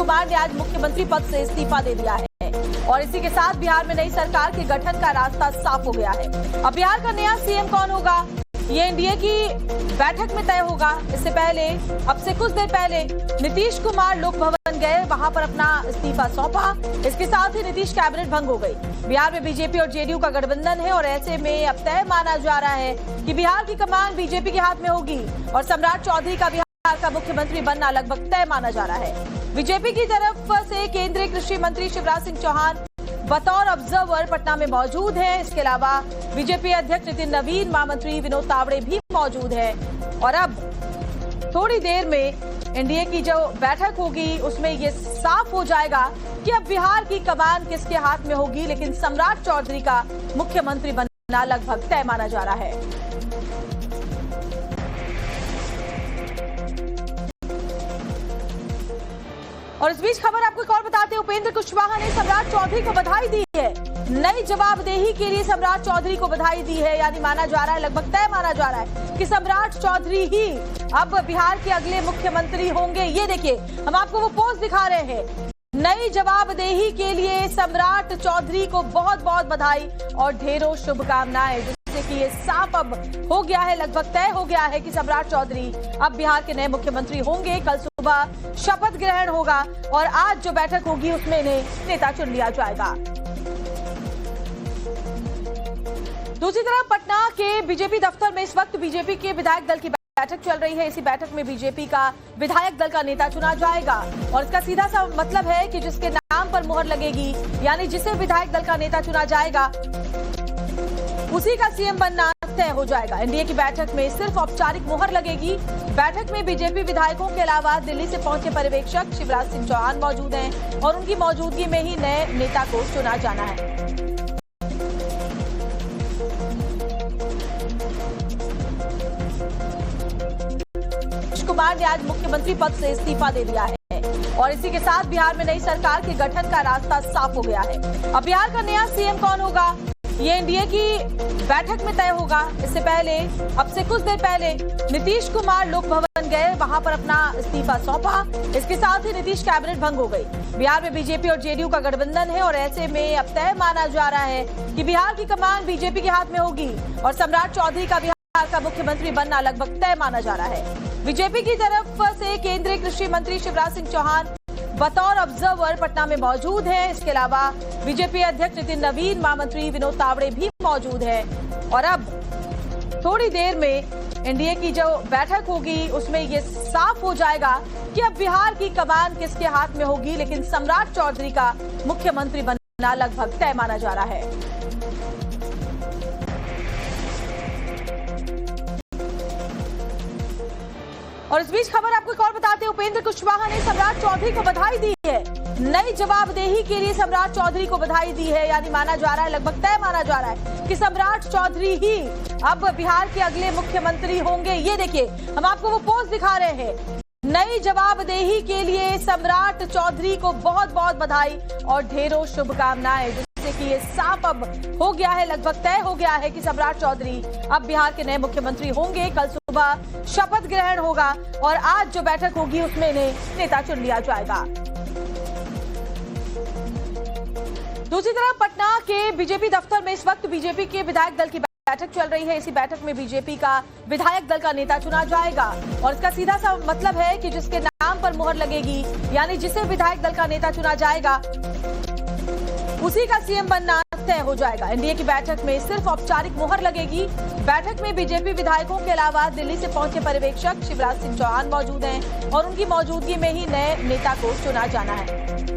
कुमार ने आज मुख्यमंत्री पद से इस्तीफा दे दिया है और इसी के साथ बिहार में नई सरकार के गठन का रास्ता साफ हो गया है। अब बिहार का नया सीएम कौन होगा, ये एनडीए की बैठक में तय होगा। इससे पहले, अब से कुछ देर पहले नीतीश कुमार लोक भवन गए, वहां पर अपना इस्तीफा सौंपा। इसके साथ ही नीतीश कैबिनेट भंग हो गई। बिहार में बीजेपी और जेडीयू का गठबंधन है और ऐसे में अब तय माना जा रहा है कि बिहार की कमान बीजेपी के हाथ में होगी और सम्राट चौधरी का बिहार का मुख्यमंत्री बनना लगभग तय माना जा रहा है। बीजेपी की तरफ से केंद्रीय कृषि मंत्री शिवराज सिंह चौहान बतौर ऑब्जर्वर पटना में मौजूद है। इसके अलावा बीजेपी अध्यक्ष नितिन नवीन, महामंत्री विनोद तावड़े भी मौजूद है। और अब थोड़ी देर में एनडीए की जो बैठक होगी उसमें ये साफ हो जाएगा कि अब बिहार की कमान किसके हाथ में होगी, लेकिन सम्राट चौधरी का मुख्यमंत्री बनना लगभग तय माना जा रहा है। और इस बीच खबर आपको एक और बताते हैं, उपेंद्र कुशवाहा ने सम्राट चौधरी को बधाई दी है। नई जवाबदेही के लिए सम्राट चौधरी को बधाई दी है, यानी माना जा रहा है, लगभग तय माना जा रहा है कि सम्राट चौधरी ही अब बिहार के अगले मुख्यमंत्री होंगे। ये देखिए, हम आपको वो पोस्ट दिखा रहे हैं। नई जवाबदेही के लिए सम्राट चौधरी को बहुत बहुत बधाई और ढेरों शुभकामनाएं, जिससे कि ये साफ अब हो गया है, लगभग तय हो गया है कि सम्राट चौधरी अब बिहार के नए मुख्यमंत्री होंगे। कल सुबह शपथ ग्रहण होगा और आज जो बैठक होगी उसमें इन्हें नेता चुन लिया जाएगा। दूसरी तरफ पटना के बीजेपी दफ्तर में इस वक्त बीजेपी के विधायक दल की बैठक चल रही है। इसी बैठक में बीजेपी का विधायक दल का नेता चुना जाएगा और इसका सीधा सा मतलब है कि जिसके नाम पर मुहर लगेगी, यानी जिसे विधायक दल का नेता चुना जाएगा, उसी का सीएम बनना तय हो जाएगा। एनडीए की बैठक में सिर्फ औपचारिक मुहर लगेगी। बैठक में बीजेपी विधायकों के अलावा दिल्ली से पहुंचे पर्यवेक्षक शिवराज सिंह चौहान मौजूद हैं और उनकी मौजूदगी में ही नए नेता को चुना जाना है। कुमार ने आज मुख्यमंत्री पद से इस्तीफा दे दिया है और इसी के साथ बिहार में नई सरकार के गठन का रास्ता साफ हो गया है। अब बिहार का नया सीएम कौन होगा, ये एनडीए की बैठक में तय होगा। इससे पहले, अब से कुछ देर पहले नीतीश कुमार लोक भवन गए, वहां पर अपना इस्तीफा सौंपा। इसके साथ ही नीतीश कैबिनेट भंग हो गई। बिहार में बीजेपी और जेडीयू का गठबंधन है और ऐसे में अब तय माना जा रहा है कि बिहार की कमान बीजेपी के हाथ में होगी और सम्राट चौधरी का बिहार का मुख्यमंत्री बनना लगभग तय माना जा रहा है। बीजेपी की तरफ से केंद्रीय कृषि मंत्री शिवराज सिंह चौहान बतौर ऑब्जर्वर पटना में मौजूद है। इसके अलावा बीजेपी अध्यक्ष नितिन नवीन, महामंत्री विनोद तावड़े भी मौजूद है। और अब थोड़ी देर में एनडीए की जो बैठक होगी उसमें ये साफ हो जाएगा कि अब बिहार की कमान किसके हाथ में होगी, लेकिन सम्राट चौधरी का मुख्यमंत्री बनना लगभग तय माना जा रहा है। और इस बीच खबर आपको एक और बताते हैं, उपेंद्र कुशवाहा ने सम्राट चौधरी को बधाई दी है। नई जवाबदेही के लिए सम्राट चौधरी को बधाई दी है, यानी माना जा रहा है, लगभग तय माना जा रहा है कि सम्राट चौधरी ही अब बिहार के अगले मुख्यमंत्री होंगे। ये देखिए, हम आपको वो पोस्ट दिखा रहे हैं। नई जवाबदेही के लिए सम्राट चौधरी को बहुत बहुत बधाई और ढेरों शुभकामनाएं, कि ये साफ अब हो गया है, लगभग तय हो गया है कि सम्राट चौधरी अब बिहार के नए मुख्यमंत्री होंगे। कल सुबह शपथ ग्रहण होगा और आज जो बैठक होगी उसमें इन्हें नेता चुन लिया जाएगा। दूसरी तरफ पटना के बीजेपी दफ्तर में इस वक्त बीजेपी के विधायक दल की बैठक चल रही है। इसी बैठक में बीजेपी का विधायक दल का नेता चुना जाएगा और इसका सीधा सा मतलब है कि जिसके नाम पर मुहर लगेगी, यानी जिसे विधायक दल का नेता चुना जाएगा, उसी का सीएम बनना तय हो जाएगा। एनडीए की बैठक में सिर्फ औपचारिक मुहर लगेगी। बैठक में बीजेपी विधायकों के अलावा दिल्ली से पहुंचे पर्यवेक्षक शिवराज सिंह चौहान मौजूद हैं और उनकी मौजूदगी में ही नए नेता को चुना जाना है।